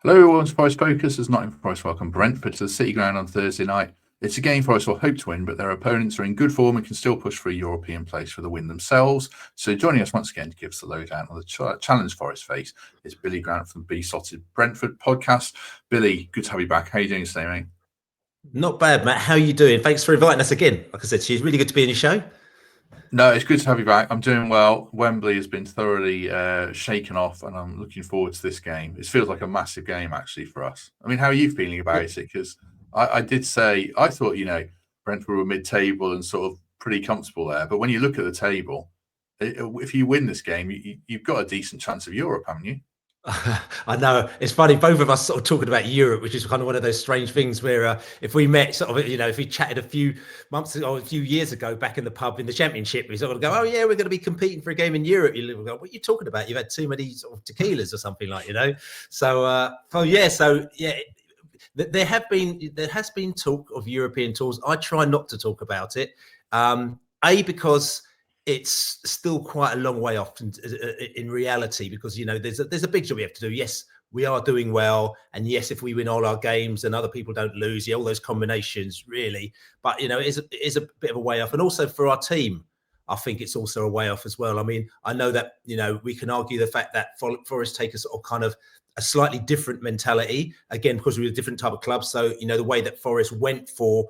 Hello, everyone's Forest Focus. As Nottingham Forest welcome Brentford to the City Ground on Thursday night. It's a game Forest will hope to win, but their opponents are in good form and can still push for a European place for the win themselves. So joining us once again to give us the lowdown on the challenge Forest face is Billy Grant from the Beesotted Brentford podcast. Billy, good to have you back. How are you doing today, mate? Not bad, Matt. How are you doing? Thanks for inviting us again. Like I said, she's really good to be on your show. No, it's good to have you back. I'm doing well. Wembley has been thoroughly shaken off, and I'm looking forward to this game. It feels like a massive game, actually, for us. I mean, how are you feeling about it? Because I did say, I thought, Brentford were mid-table and sort of pretty comfortable there. But when you look at the table, if you win this game, you've got a decent chance of Europe, haven't you? I know it's funny. Both of us sort of talking about Europe, which is kind of one of those strange things where if we met, sort of, if we chatted a few months ago, a few years ago, back in the pub in the Championship, we sort of go, "Oh yeah, we're going to be competing for a game in Europe." You go, "What are you talking about? You've had too many sort of tequilas or something like, So there has been talk of European tours. I try not to talk about it, because it's still quite a long way off in reality, because there's a big job we have to do. Yes, we are doing well, and yes, if we win all our games and other people don't lose, all those combinations really. But it is a bit of a way off, and also for our team, I think it's also a way off as well. I mean, I know that we can argue the fact that Forest take a sort of kind of a slightly different mentality, again, because we're a different type of club. So the way that Forest went for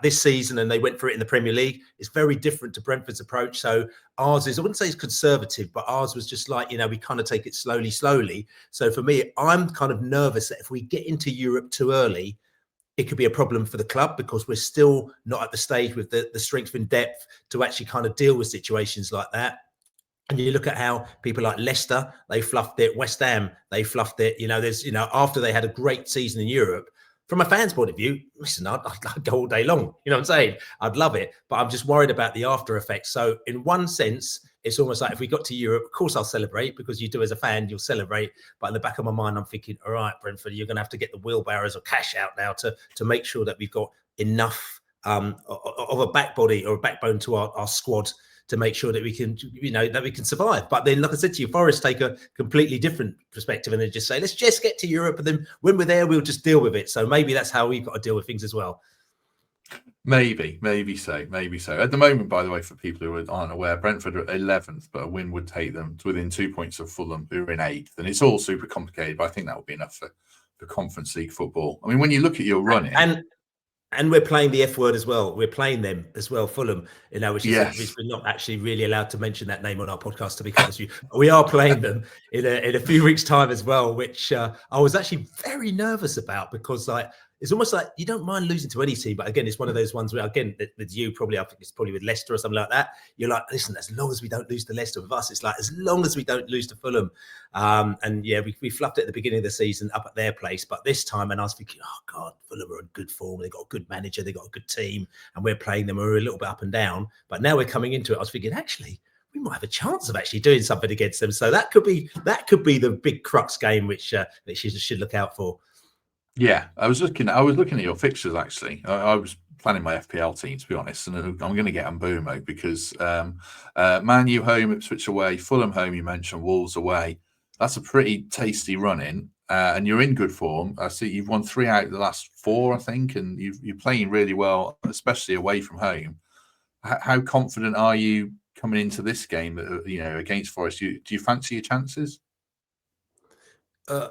this season, and they went for it in the Premier League, is very different to Brentford's approach. So ours is, I wouldn't say it's conservative, but ours was just like, we kind of take it slowly. So for me, I'm kind of nervous that if we get into Europe too early, it could be a problem for the club, because we're still not at the stage with the strength and depth to actually kind of deal with situations like that. And you look at how people like Leicester, they fluffed it. West Ham, they fluffed it. After they had a great season in Europe, from a fan's point of view, listen, I'd go all day long. You know what I'm saying? I'd love it. But I'm just worried about the after effects. So in one sense, it's almost like if we got to Europe, of course I'll celebrate, because you do as a fan, you'll celebrate. But in the back of my mind, I'm thinking, all right, Brentford, you're going to have to get the wheelbarrows of cash out now to make sure that we've got enough of a back body or a backbone to our squad to make sure that we can, that we can survive. But then, like I said to you, Forest take a completely different perspective, and they just say, let's just get to Europe, and then when we're there, we'll just deal with it. So maybe that's how we've got to deal with things as well. Maybe so. At the moment, by the way, for people who aren't aware, Brentford are 11th, but a win would take them to within 2 points of Fulham, who are in 8th. And it's all super complicated, but I think that would be enough for Conference League football. I mean, when you look at your running... And we're playing the F word as well. We're playing them as well, Fulham, which we're not actually really allowed to mention that name on our podcast, to be honest with you. We are playing them in a few weeks' time as well, which I was actually very nervous about, because it's almost like you don't mind losing to any team. But again, it's one of those ones where, again, with you, probably, I think it's probably with Leicester or something like that. You're like, listen, as long as we don't lose to Leicester, with us, it's like, as long as we don't lose to Fulham. And yeah, we fluffed it at the beginning of the season up at their place. But this time, and I was thinking, oh God, Fulham are in good form. They've got a good manager. They've got a good team. And we're playing them. We're a little bit up and down. But now we're coming into it. I was thinking, actually, we might have a chance of actually doing something against them. So that could be the big crux game, which you should look out for. Yeah, I was looking at your fixtures, actually. I was planning my FPL team, to be honest, and I'm going to get Mbeumo, because Man U home, Ipswich away, Fulham home, you mentioned, Wolves away. That's a pretty tasty run-in, and you're in good form. I see you've won 3 out of the last 4, I think, and you're playing really well, especially away from home. How confident are you coming into this game, against Forest? Do you fancy your chances? I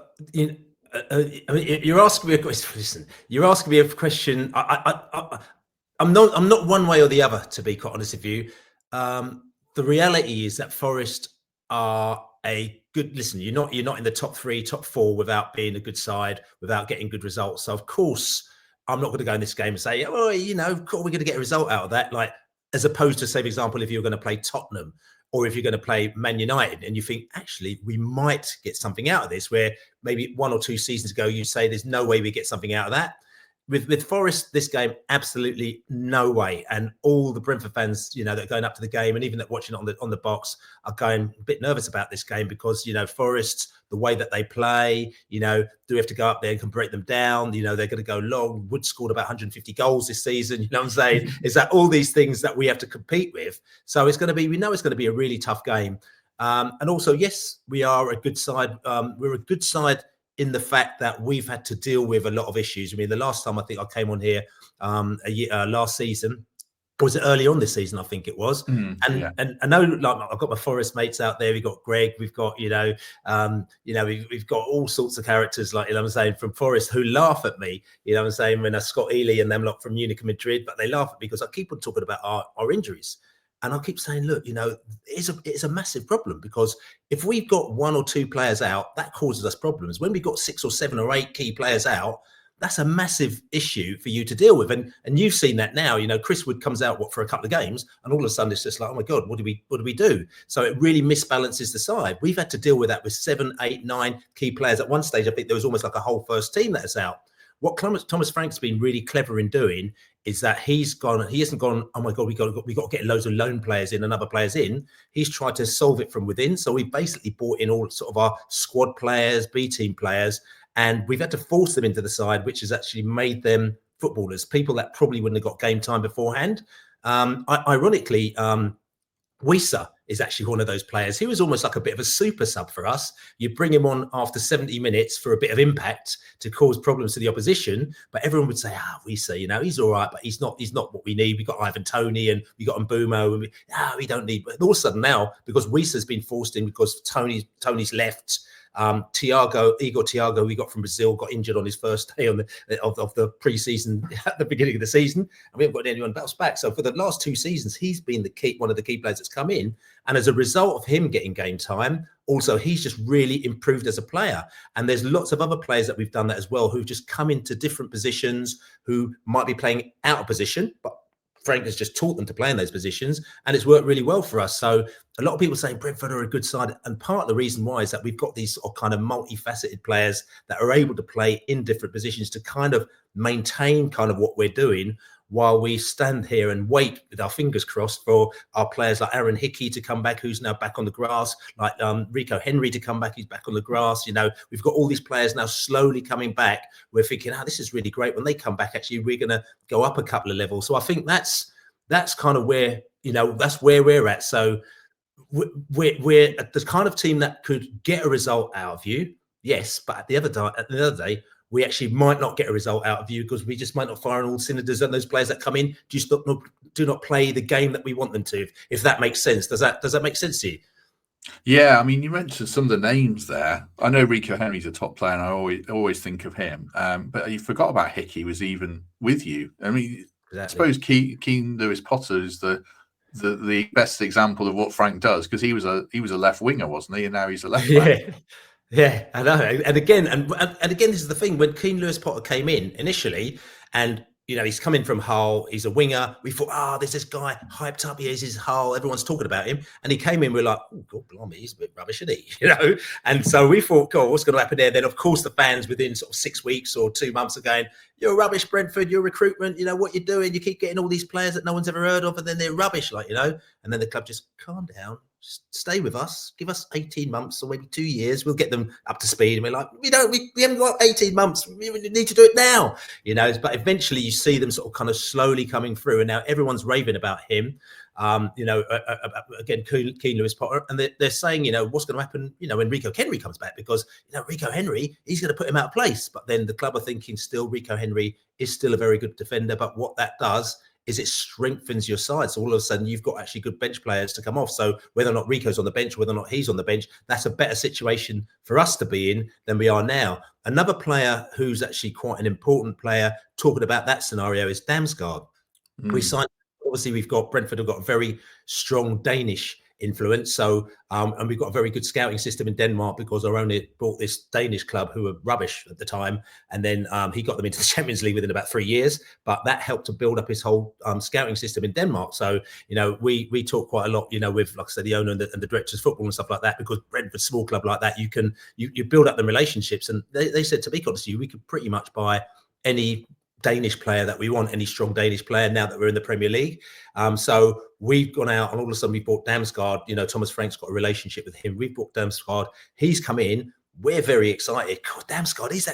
mean, you're asking me a question. Listen, you're asking me a question. I'm not one way or the other, to be quite honest with you. The reality is that Forest are a good. Listen, you're not in the top 3, top 4 without being a good side, without getting good results. So of course, I'm not going to go in this game and say, oh, of course we're going to get a result out of that. Like, as opposed to, say, for example, if you're going to play Tottenham, or if you're going to play Man United, and you think, actually, we might get something out of this, where maybe 1 or 2 seasons ago, you say there's no way we get something out of that. With Forest, this game, absolutely no way. And all the Brentford fans, that are going up to the game, and even that watching it on the box, are going a bit nervous about this game, because Forest, the way that they play, do we have to go up there and can break them down? They're going to go long. Wood scored about 150 goals this season. You know what I'm saying? Is that all these things that we have to compete with? So it's going to be, we know it's going to be a really tough game. And also, yes, we are a good side. We're a good side in the fact that we've had to deal with a lot of issues. I mean, the last time I think I came on here last season, or was it early on this season? I think it was. Yeah. And I know, like, I've got my Forest mates out there. We've got Greg. We've got we've got all sorts of characters, like, I'm saying, from Forest, who laugh at me. I'm saying, when Scott Ely and them lot from Munich and Madrid, but they laugh at me because I keep on talking about our injuries. And I keep saying, look, it's a massive problem, because if we've got 1 or 2 players out, that causes us problems. When we've got 6 or 7 or 8 key players out, that's a massive issue for you to deal with. And you've seen that now. Chris Wood comes out for a couple of games, and all of a sudden it's just like, oh my God, what do we do? So it really misbalances the side. We've had to deal with that with 7, 8, 9 key players. At one stage, I think there was almost like a whole first team that is out. What Thomas Frank's been really clever in doing is that he hasn't gone, oh my God, we got to get loads of loan players in and other players in. He's tried to solve it from within. So we basically brought in all sort of our squad players, B team players, and we've had to force them into the side, which has actually made them footballers, people that probably wouldn't have got game time beforehand. Ironically, Wissa is actually one of those players. He was almost like a bit of a super sub for us. You bring him on after 70 minutes for a bit of impact to cause problems to the opposition, but everyone would say, Wissa, he's all right, but he's not what we need. We got Ivan Toney and we got Mbeumo, and we don't need. But all of a sudden now, because Wissa's been forced in because Tony's left. Igor Thiago, we got from Brazil, got injured on his first day of the pre-season at the beginning of the season, and we haven't got anyone else back. So for the last 2 seasons, he's been one of the key players that's come in, and as a result of him getting game time, also he's just really improved as a player. And there's lots of other players that we've done that as well, who've just come into different positions, who might be playing out of position, but Frank has just taught them to play in those positions, and it's worked really well for us. So a lot of people saying Brentford are a good side, and part of the reason why is that we've got these sort of kind of multifaceted players that are able to play in different positions to kind of maintain kind of what we're doing, while we stand here and wait with our fingers crossed for our players like Aaron Hickey to come back, who's now back on the grass, like Rico Henry to come back, he's back on the grass. We've got all these players now slowly coming back. We're thinking, this is really great. When they come back, actually, we're going to go up a couple of levels. So I think that's kind of where, that's where we're at. So we're the kind of team that could get a result out of you, yes, but at the other day, we actually might not get a result out of you because we just might not fire on all cylinders, and those players that come in do not play the game that we want them to. If that makes sense, does that make sense to you? Yeah, I mean, you mentioned some of the names there. I know Rico Henry's a top player, and I always think of him. But you forgot about Hickey was even with you. I mean, exactly. I suppose Keane Lewis Potter is the best example of what Frank does, because he was a left winger, wasn't he? And now he's a left back. Yeah, I know. And again, this is the thing. When Keane Lewis Potter came in initially, and he's coming from Hull, he's a winger. We thought, there's this guy hyped up. He is his Hull. Everyone's talking about him. And he came in, we're like, oh, God, blimey, he's a bit rubbish, isn't he? And so we thought, God, what's going to happen there? Then, of course, the fans within sort of 6 weeks or 2 months are going, you're rubbish, Brentford, your recruitment, what you're doing. You keep getting all these players that no one's ever heard of, and then they're rubbish, and then the club just calm down. Stay with us, give us 18 months or maybe 2 years, we'll get them up to speed. And we're like, we haven't got 18 months, we need to do it now, but eventually you see them sort of kind of slowly coming through, and now everyone's raving about him. Again, Keane Lewis Potter, and they're saying, what's going to happen, when Rico Henry comes back, because Rico Henry, he's going to put him out of place. But then the club are thinking still Rico Henry is still a very good defender, but what that does is it strengthens your side. So all of a sudden you've got actually good bench players to come off. So whether or not Rico's on the bench, whether or not he's on the bench, that's a better situation for us to be in than we are now. Another player who's actually quite an important player, talking about that scenario, is Damsgaard. We signed, obviously we've got, Brentford have got a very strong Danish influence. So, and we've got a very good scouting system in Denmark, because our owner bought this Danish club who were rubbish at the time. And then he got them into the Champions League within about 3 years, but that helped to build up his whole scouting system in Denmark. So, we talk quite a lot, with, like I said, the owner and the directors of football and stuff like that, because Brentford, small club like that, you build up the relationships. And they said, to be honest with you, we could pretty much buy any Danish player that we want, any strong Danish player, now that we're in the Premier League. So we've gone out, and all of a sudden we bought Damsgaard. Thomas Frank's got a relationship with him. We've bought Damsgaard. He's come in. We're very excited. God, Damsgaard, he's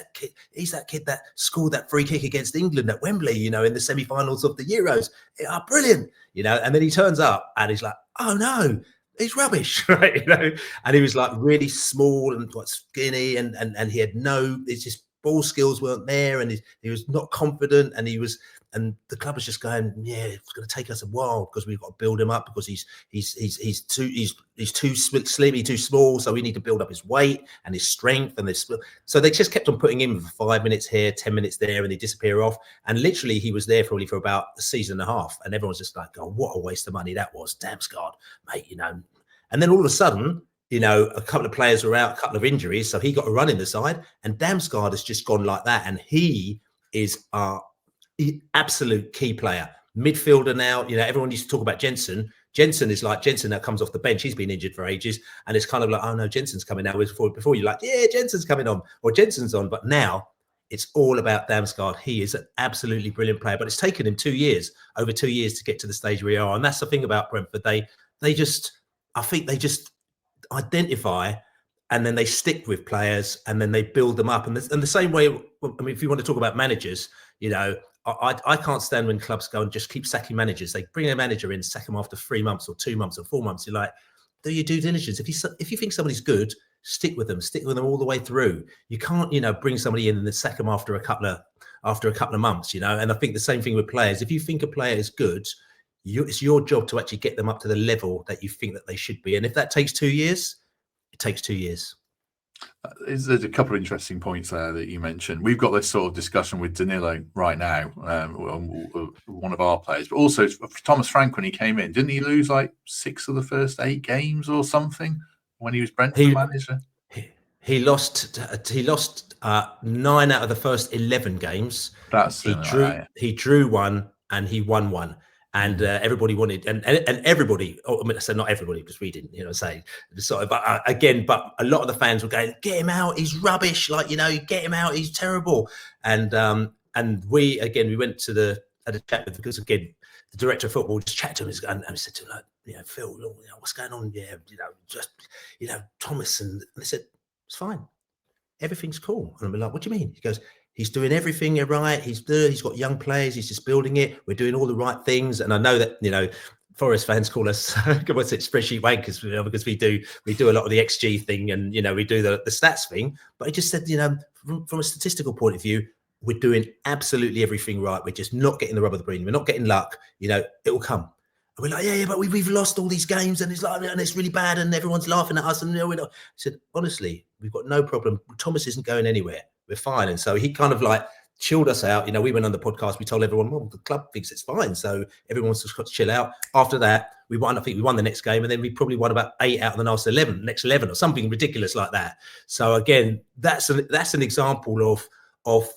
that kid that scored that free kick against England at Wembley, in the semi-finals of the Euros. Brilliant. And then he turns up and he's like, oh no, he's rubbish, right? And he was like really small and quite skinny, and he had it's just ball skills weren't there, and he was not confident, and and the club was just going, yeah, it's going to take us a while because we've got to build him up because he's too slim, too small, so we need to build up his weight and his strength and this. So they just kept on putting him for 5 minutes here, 10 minutes there, and he'd disappear off. And literally, he was there probably for about a season and a half, and everyone's just like, oh, what a waste of money that was, Damsgaard, mate, And then all of a sudden, a couple of players were out, a couple of injuries, so he got a run in the side, and Damsgaard has just gone like that, and he is our absolute key player, midfielder now. Everyone used to talk about Jensen. Jensen is like Jensen that comes off the bench. He's been injured for ages, and it's kind of like, oh no, Jensen's coming now. Before you're like, yeah, Jensen's coming on, or Jensen's on, but now it's all about Damsgaard. He is an absolutely brilliant player, but it's taken him over 2 years to get to the stage where we are, and that's the thing about Brentford. I think they just identify, and then they stick with players, and then they build them up. And the same way, if you want to talk about managers, I can't stand when clubs go and just keep sacking managers. They bring a manager in, sack them after 3 months or 2 months or 4 months. You're like, do your due diligence. If you think somebody's good, stick with them all the way through. You can't, bring somebody in and then sack them after a couple of months, And I think the same thing with players. If you think a player is good, it's your job to actually get them up to the level that you think that they should be. And if that takes 2 years, it takes 2 years. There's a couple of interesting points there that you mentioned. We've got this sort of discussion with Danilo right now, one of our players, but also Thomas Frank when he came in. Didn't he lose like 6 of the first 8 games or something when he was Brentford manager? He lost 9 out of the first 11 games. He drew 1 and he won 1. And everybody wanted, and everybody, I said not everybody, because we didn't, but again, but a lot of the fans were going, get him out, he's rubbish, get him out, he's terrible. And we went to had a chat with, because again, the director of football just chatted to him and we said to him, Phil, what's going on? Yeah, Thomas, and they said, it's fine. Everything's cool. And I'm like, what do you mean? He goes, he's doing everything right. He's got young players. He's just building it. We're doing all the right things. And I know that, Forest fans call us, what's it, spreadsheet wankers, because we do a lot of the XG thing and, we do the stats thing. But he just said, from a statistical point of view, we're doing absolutely everything right. We're just not getting the rub of the green. We're not getting luck. It will come. And we're like, yeah, but we've lost all these games, and it's like, and it's really bad, and everyone's laughing at us, and we're not. I said, honestly, we've got no problem. Thomas isn't going anywhere. We're fine. And so he kind of like chilled us out. We went on the podcast. We told everyone, well, the club thinks it's fine, so everyone's just got to chill out. After that, we won. I think we won the next game, and then we probably won about 8 out of the next 11, or something ridiculous like that. So again, that's an example of.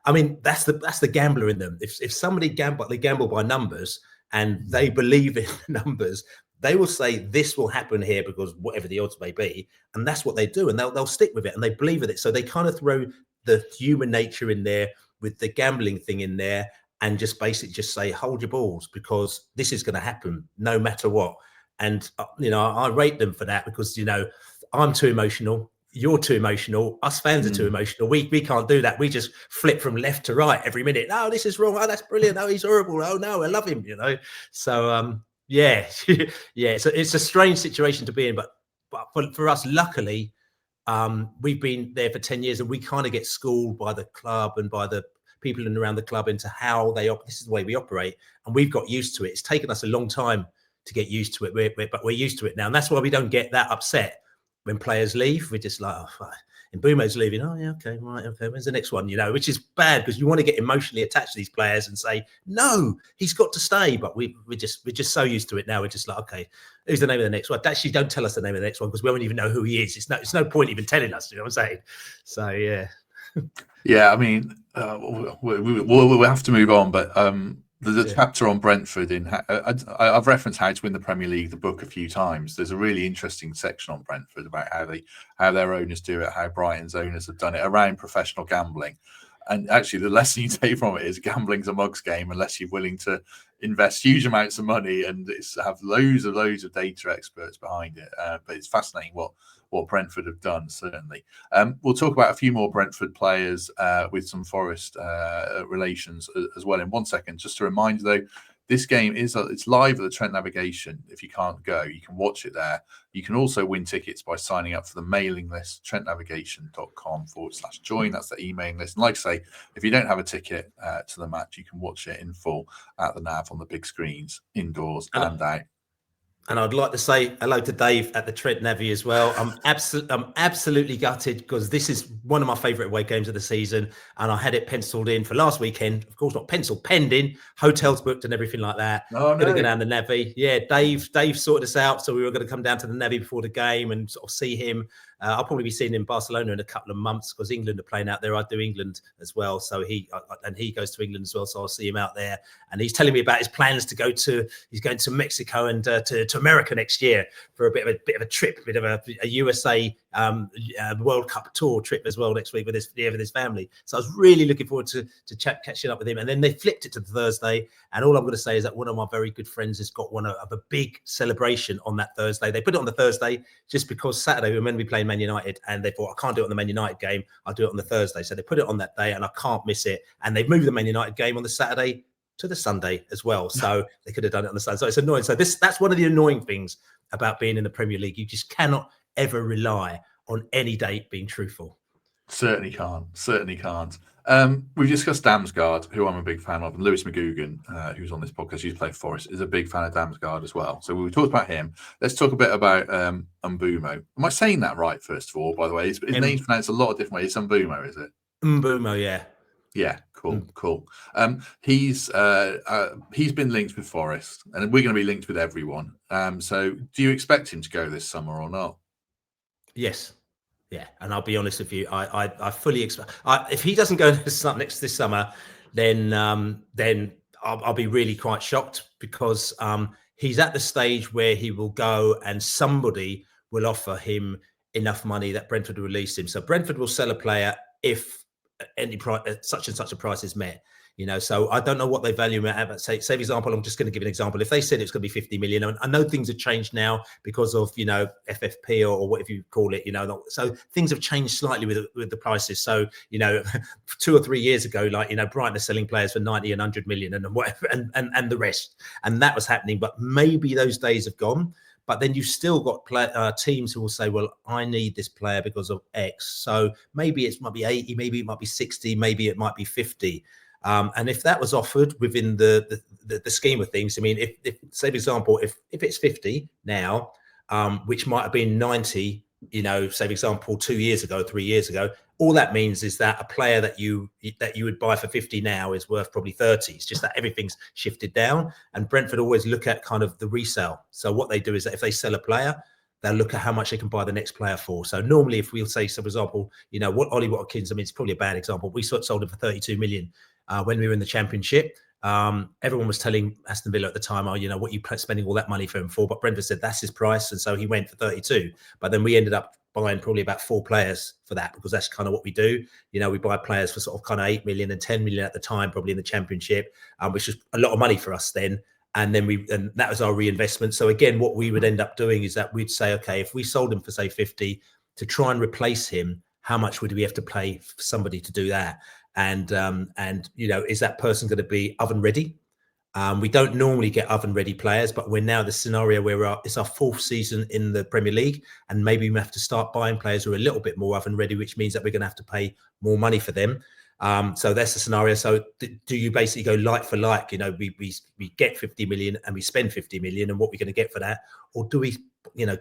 I mean, that's the gambler in them. If somebody they gamble by numbers, and they believe in numbers, they will say this will happen here because whatever the odds may be, and that's what they do, and they'll stick with it, and they believe in it. So they kind of throw the human nature in there with the gambling thing in there, and just basically just say, hold your balls, because this is going to happen no matter what. And I rate them for that, because I'm too emotional. You're too emotional. Us fans are too emotional. We can't do that. We just flip from left to right every minute. Oh, this is wrong. Oh, that's brilliant. Oh, he's horrible. Oh no, I love him. So yeah, yeah. So it's a strange situation to be in, but for us, luckily, we've been there for 10 years, and we kind of get schooled by the club and by the people in and around the club into how this is the way we operate, and we've got used to it. It's taken us a long time to get used to it, but we're used to it now, and that's why we don't get that upset when players leave. We're just like, oh, Mbeumo's leaving. Oh yeah, okay, right, okay. When's the next one? Which is bad, because you want to get emotionally attached to these players and say, no, he's got to stay. But we're just so used to it now. We're just like, okay, who's the name of the next one? Actually, don't tell us the name of the next one, because we won't even know who he is. It's no point even telling us. You know what I'm saying? So yeah. Yeah, I mean, we'll have to move on, but the chapter on Brentford I've referenced How to Win the Premier League, the book, a few times. There's a really interesting section on Brentford about how their owners do it, how Bryan's owners have done it around professional gambling. And actually, the lesson you take from it is gambling's a mug's game unless you're willing to invest huge amounts of money and have loads of data experts behind it. But it's fascinating what Brentford have done, certainly. We'll talk about a few more Brentford players with some Forest relations as well in 1 second. Just to remind you, though, This game it's live at the Trent Navigation. If you can't go, you can watch it there. You can also win tickets by signing up for the mailing list, trentnavigation.com/join. That's the emailing list. And like I say, if you don't have a ticket to the match, you can watch it in full at the Nav on the big screens, indoors and out. And I'd like to say hello to Dave at the Trent Navy as well. I'm absolutely gutted because this is one of my favourite away games of the season, and I had it penciled in for last weekend. Of course, not penciled, penned in, hotels booked and everything like that. Oh, no. Going to go down the Navy. Yeah, Dave sorted us out, so we were going to come down to the Navy before the game and sort of see him. I'll probably be seeing him in Barcelona in a couple of months because England are playing out there. I do England as well, so he goes to England as well, so I'll see him out there. And he's telling me about his plans to go to. He's going to Mexico and to America next year for a bit of a trip, a bit of a USA World Cup tour trip as well next week with his family. So I was really looking forward to catching up with him. And then they flipped it to Thursday. And all I'm going to say is that one of my very good friends has got one of a big celebration on that Thursday. They put it on the Thursday just because Saturday we were meant to be playing Man United, and they thought I can't do it on the Man United game. I'll do it on the Thursday. So they put it on that day, and I can't miss it. And they've moved the Man United game on the Saturday to the Sunday as well. So they could have done it on the Sunday. So it's annoying. So that's one of the annoying things about being in the Premier League. You just cannot ever rely on any date being truthful. Certainly can't. We've discussed Damsgaard, who I'm a big fan of, and Lewis McGugan, who's on this podcast, who's played Forest, is a big fan of Damsgaard as well. So we talked about him. Let's talk a bit about Mbeumo. Am I saying that right, first of all, by the way? His name's pronounced a lot of different ways. It's Mbeumo, is it? Mbeumo, yeah. Yeah, cool. He's been linked with Forest, and we're going to be linked with everyone. So do you expect him to go this summer or not? Yes. Yeah, and I'll be honest with you, I fully expect if he doesn't go this summer, then I'll be really quite shocked because he's at the stage where he will go and somebody will offer him enough money that Brentford will release him. So Brentford will sell a player if any price, such and such a price is met. So I don't know what they value him at. But say for example, I'm just going to give an example. If they said it's going to be 50 million, and I know things have changed now because of FFP or whatever you call it. So things have changed slightly with the prices. So 2 or 3 years ago, Bryan are selling players for 90 and 100 million and whatever, and the rest, and that was happening. But maybe those days have gone. But then you've still got teams who will say, well, I need this player because of X. So maybe it might be 80, maybe it might be 60, maybe it might be 50. And if that was offered within the scheme of things, I mean, if say, for example, if it's 50 now, which might have been 90, say, for example, 2 years ago, 3 years ago, all that means is that a player that you would buy for 50 now is worth probably 30. It's just that everything's shifted down. And Brentford always look at kind of the resale. So what they do is that if they sell a player, they'll look at how much they can buy the next player for. So normally if we'll say, so for example, what Ollie Watkins, I mean, it's probably a bad example. We sold him for 32 million. When we were in the Championship, everyone was telling Aston Villa at the time, oh, what you spending all that money for him for? But Brentford said that's his price, and so he went for 32. But then we ended up buying probably about 4 players for that because that's kind of what we do. We buy players for sort of kind of 8 million and 10 million at the time, probably in the Championship, which was a lot of money for us then. And then that was our reinvestment. So again, what we would end up doing is that we'd say, okay, if we sold him for say 50 to try and replace him, how much would we have to pay for somebody to do that? And is that person going to be oven ready? We don't normally get oven ready players, but we're now the scenario where it's our 4th season in the Premier League, and maybe we have to start buying players who are a little bit more oven ready, which means that we're going to have to pay more money for them. So that's the scenario. So do you basically go like for like? We get 50 million and we spend 50 million, and what we're going to get for that, or do we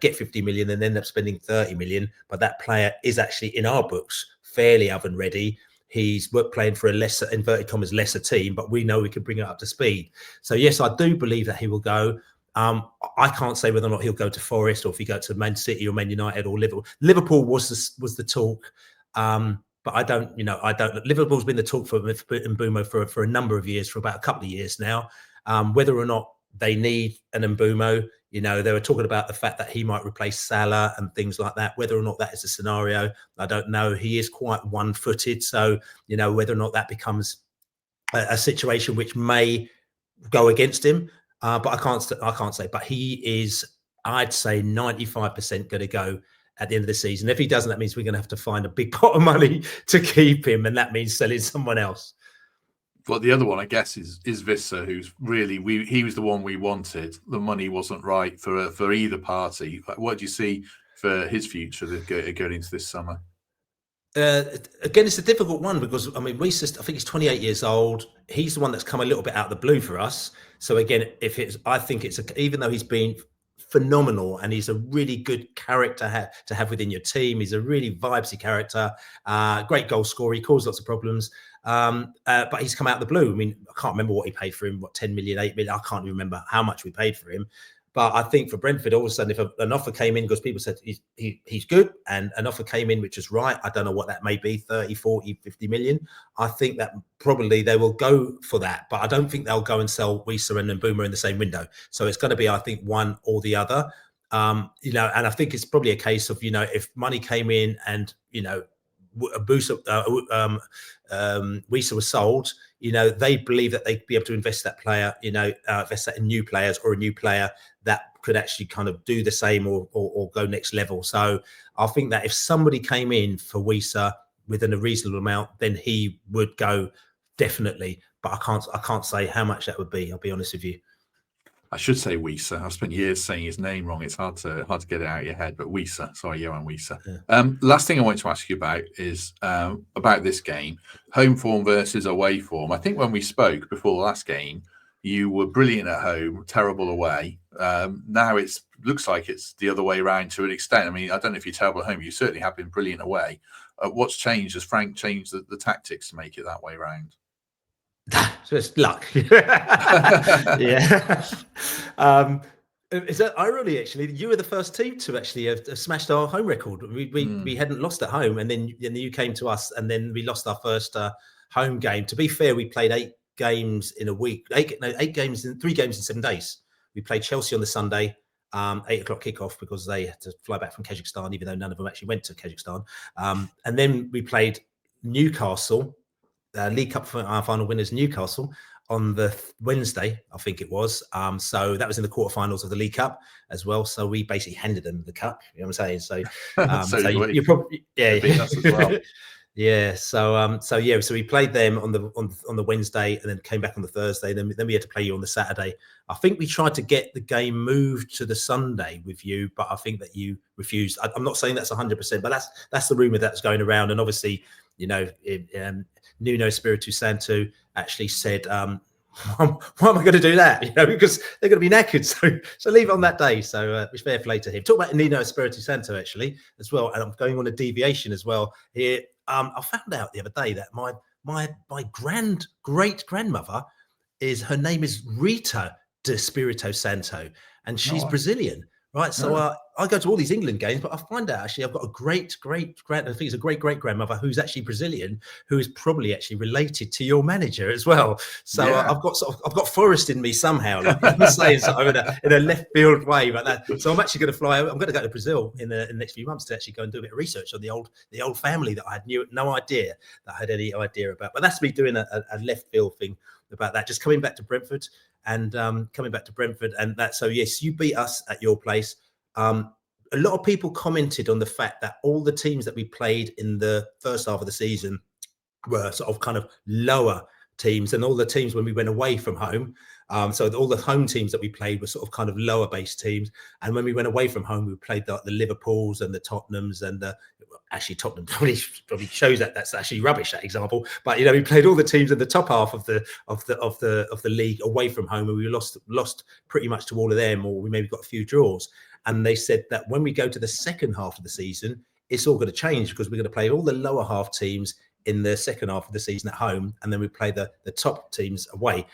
get 50 million and end up spending 30 million, but that player is actually in our books fairly oven ready? He's playing for a lesser, inverted commas, lesser team, but we know we can bring it up to speed. So yes, I do believe that he will go. I can't say whether or not he'll go to Forest or if he go to Man City or Man United or Liverpool. Liverpool was the talk, but I don't. Liverpool's been the talk for Mbeumo for a number of years, for about a couple of years now. Whether or not they need an Mbeumo, they were talking about the fact that he might replace Salah and things like that. Whether or not that is a scenario, I don't know. He is quite one-footed, so whether or not that becomes a situation which may go against him, but I can't say. But he is, I'd say, 95% going to go at the end of the season. If he doesn't, that means we're going to have to find a big pot of money to keep him, and that means selling someone else. But the other one, I guess, is Wissa, who's really he was the one we wanted. The money wasn't right for either party. What do you see for his future going into this summer? Again, it's a difficult one because I mean, Wissa, I think he's 28 years old. He's the one that's come a little bit out of the blue for us. So again, I think even though he's been phenomenal and he's a really good character to have within your team. He's a really vibesy character, great goal scorer. He caused lots of problems, but he's come out of the blue. I mean, I can't remember what he paid for him. What 10 million, 8 million? I can't even remember how much we paid for him. But I think for Brentford, all of a sudden, if an offer came in, because people said he's good, and an offer came in, which is right, I don't know what that may be, 30, 40, 50 million. I think that probably they will go for that. But I don't think they'll go and sell Wissa and Mbeumo in the same window. So it's going to be, I think, one or the other. And I think it's probably a case of, if money came in and, Wissa was sold, they believe that they'd be able to invest that player, invest that in new players or a new player that could actually kind of do the same or go next level. So I think that if somebody came in for Wissa within a reasonable amount, then he would go definitely. But I can't say how much that would be. I'll be honest with you. I should say Wissa. I've spent years saying his name wrong. It's hard to get it out of your head. But Wissa, sorry, Yoane Wissa. Yeah. Last thing I want to ask you about is about this game, home form versus away form. I think when we spoke before the last game, you were brilliant at home, terrible away. Now it looks like it's the other way around to an extent. I mean, I don't know if you're terrible at home. You certainly have been brilliant away. What's changed? Has Frank changed the tactics to make it that way around? So it's luck. Yeah. Is that irony? Actually, you were the first team to actually have smashed our home record. We hadn't lost at home, and then you came to us, and then we lost our first home game. To be fair, we played 8 games in a week. 3 games in 7 days. We played Chelsea on the Sunday, 8 o'clock kickoff because they had to fly back from Kazakhstan, even though none of them actually went to Kazakhstan. And then we played Newcastle. League Cup final winners Newcastle on the Wednesday, I think it was. So that was in the quarterfinals of the League Cup as well. So we basically handed them the cup. You know what I'm saying? So, you probably as well. Yeah. So we played them on the Wednesday and then came back on the Thursday. Then we had to play you on the Saturday. I think we tried to get the game moved to the Sunday with you, but I think that you refused. I'm not saying that's 100%, but that's the rumor that's going around. And obviously, Nuno Espirito Santo actually said, why am I going to do that? Because they're going to be knackered. So leave it on that day. So it's fair play to him. Talk about Nuno Espirito Santo actually as well. And I'm going on a deviation as well here. I found out the other day that my great grandmother her name is Rita de Espirito Santo, and she's Brazilian. Right, so I go to all these England games, but I find out actually I've got a great grandmother who's actually Brazilian, who is probably actually related to your manager as well. So I've got Forest in me somehow. Like I'm saying, in a left field way, but that. So I'm actually going to fly. I'm going to go to Brazil in the next few months to actually go and do a bit of research on the old family that I had no idea that I had any idea about. But that's me doing a left field thing about that. Just coming back to Brentford. And that. So yes, you beat us at your place. A lot of people commented on the fact that all the teams that we played in the first half of the season were sort of kind of lower teams, and all the teams when we went away from home. So all the home teams that we played were sort of kind of lower based teams, and when we went away from home, we played the Liverpools and the Tottenhams and actually Tottenham probably shows that that's actually rubbish, that example. But we played all the teams in the top half of the league away from home, and we lost pretty much to all of them, or we maybe got a few draws. And they said that when we go to the second half of the season, it's all going to change because we're going to play all the lower half teams in the second half of the season at home, and then we play the top teams away.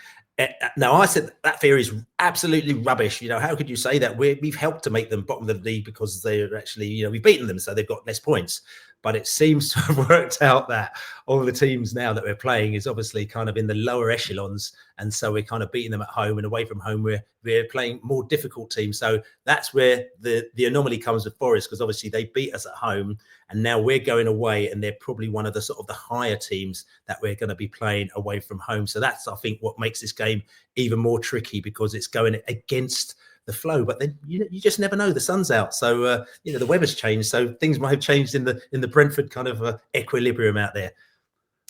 Now, I said that theory is absolutely rubbish. How could you say that? We've helped to make them bottom of the league because they're actually, we've beaten them, so they've got less points. But it seems to have worked out that all the teams now that we're playing is obviously kind of in the lower echelons. And so we're kind of beating them at home, and away from home, we're playing more difficult teams. So that's where the anomaly comes with Forest, because obviously they beat us at home, and now we're going away, and they're probably one of the sort of the higher teams that we're going to be playing away from home. So that's, I think, what makes this game even more tricky, because it's going against the flow. But then you just never know. The sun's out, so the weather's changed, so things might have changed in the Brentford kind of equilibrium out there.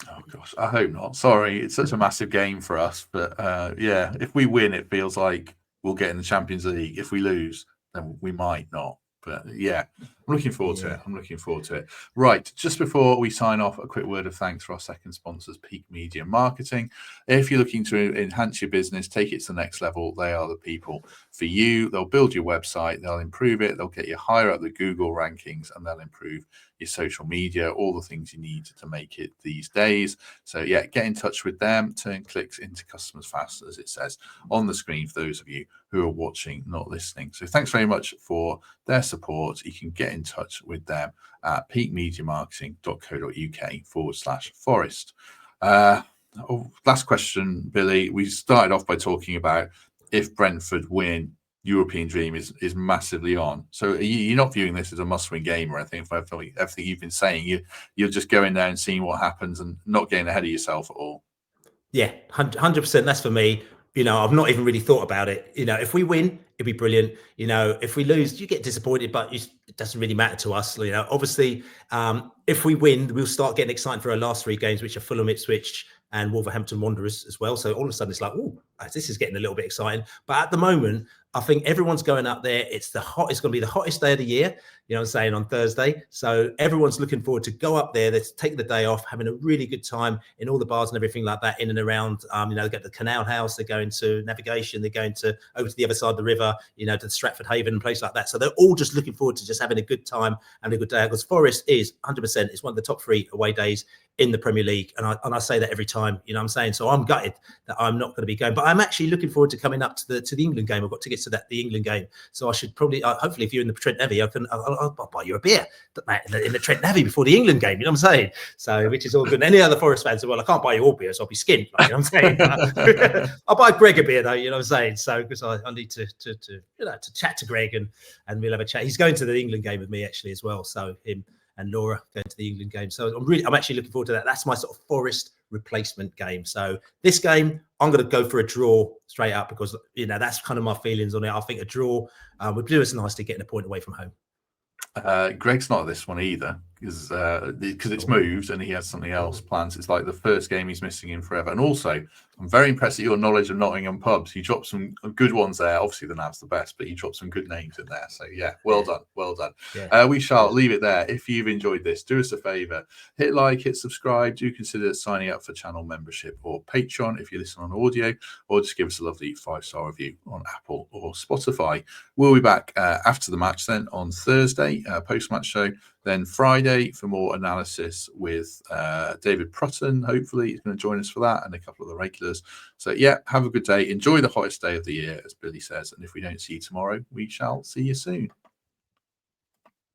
Oh gosh, I hope not. Sorry, it's such a massive game for us, but yeah, if we win, it feels like we'll get in the Champions League. If we lose, then we might not. But yeah, I'm looking forward to Yeah. it. I'm looking forward to it. Right, just before we sign off, a quick word of thanks for our second sponsors, Peak Media Marketing. If you're looking to enhance your business, take it to the next level, they are the people for you. They'll build your website, they'll improve it, they'll get you higher up the Google rankings, and they'll improve your social media, all the things you need to make it these days. So yeah, get in touch with them, turn clicks into customers fast, as it says on the screen for those of you who are watching, not listening. So thanks very much for their support. You can get in touch with them at peakmediamarketing.co.uk/forest. Last question, Billy. We started off by talking about if Brentford win, European dream is massively on. So you're not viewing this as a must-win game or anything. For everything you've been saying, you're just going there and seeing what happens and not getting ahead of yourself at all. Yeah, 100%. That's for me. I've not even really thought about it. If we win, it'd be brilliant. If we lose, you get disappointed, but it doesn't really matter to us. Obviously, if we win, we'll start getting excited for our last three games, which are Fulham, Ipswich, and Wolverhampton Wanderers as well. So all of a sudden, it's like, oh, this is getting a little bit exciting. But at the moment, I think everyone's going up there. It's going to be the hottest day of the year. You know what I'm saying, on Thursday. So everyone's looking forward to go up there. They're taking the day off, having a really good time in all the bars and everything like that in and around. They get the Canal House. They're going to Navigation. They're going to over to the other side of the river, to the Stratford Haven and place like that. So they're all just looking forward to just having a good time and a good day. Because Forest is 100%. It's one of the top 3 away days in the Premier League. And I say that every time, you know what I'm saying? So I'm gutted that I'm not going to be going. But I'm actually looking forward to coming up to the England game. I've got tickets to the England game. So I should probably, hopefully, if you're in the Trent Navy, I'll buy you a beer in the Trent Navy before the England game. You know what I'm saying? So, which is all good. And any other Forest fans say, well, I can't buy you all beer, so I'll be skint. Like, you know what I'm saying? I'll buy Greg a beer, though. You know what I'm saying? So, because I need to chat to Greg and we'll have a chat. He's going to the England game with me, actually, as well. So, him and Laura going to the England game. So I'm actually looking forward to that. That's my sort of Forest replacement game. So this game, I'm going to go for a draw straight up because, that's kind of my feelings on it. I think a draw would do us nicely getting a point away from home. Greg's not at this one either because it's moved and he has something else planned. It's like the first game he's missing in forever. And also, I'm very impressed at your knowledge of Nottingham pubs. You dropped some good ones there. Obviously, the Nav's the best, but you dropped some good names in there. So yeah, well done. Yeah. We shall leave it there. If you've enjoyed this, do us a favour, hit like, hit subscribe. Do consider signing up for channel membership or Patreon if you listen on audio, or just give us a lovely 5-star review on Apple or Spotify. We'll be back after the match then on Thursday, post-match show. Then Friday for more analysis with David Prutton. Hopefully he's going to join us for that and a couple of the regulars. So yeah, have a good day. Enjoy the hottest day of the year, as Billy says. And if we don't see you tomorrow, we shall see you soon.